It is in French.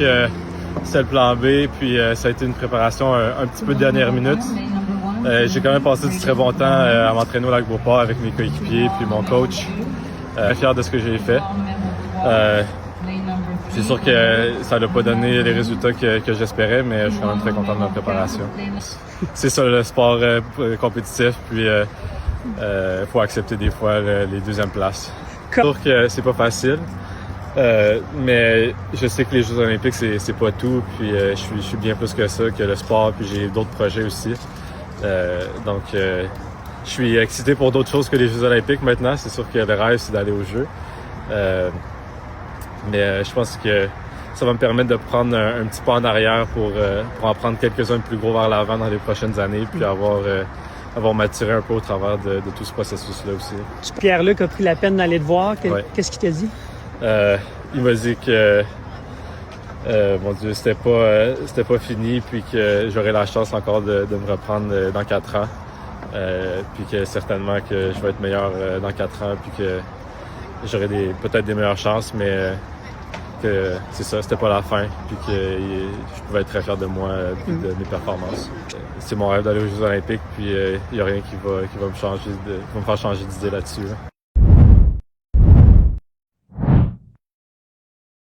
que c'était le plan B, puis ça a été une préparation un petit peu de dernière minute. J'ai quand même passé du très bon temps à m'entraîner au Lac-Beauport avec mes coéquipiers puis mon coach. Fier de ce que j'ai fait. C'est sûr que ça n'a pas donné les résultats que j'espérais, mais je suis quand même très content de ma préparation. C'est ça le sport compétitif, puis faut accepter des fois les deuxièmes places. C'est sûr que c'est pas facile, mais je sais que les Jeux olympiques c'est pas tout, puis je suis bien plus que ça, que le sport, puis j'ai d'autres projets aussi. Donc je suis excité pour d'autres choses que les Jeux olympiques maintenant. C'est sûr que le rêve c'est d'aller aux Jeux. Mais je pense que ça va me permettre de prendre un petit pas en arrière pour en prendre quelques-uns de plus gros vers l'avant dans les prochaines années, puis avoir maturé un peu au travers de tout ce processus-là aussi. Pierre-Luc a pris la peine d'aller te voir. Ouais. Qu'est-ce qu'il t'a dit? Il m'a dit que mon Dieu, c'était pas fini, puis que j'aurais la chance encore de me reprendre dans 4 ans. Puis que certainement que je vais être meilleur dans 4 ans, puis que j'aurais peut-être des meilleures chances, mais que c'est ça, c'était pas la fin, puis que je pouvais être très fier de moi et de mes performances. C'est mon rêve d'aller aux Jeux olympiques, puis il n'y a rien qui va me faire changer d'idée là-dessus. Là.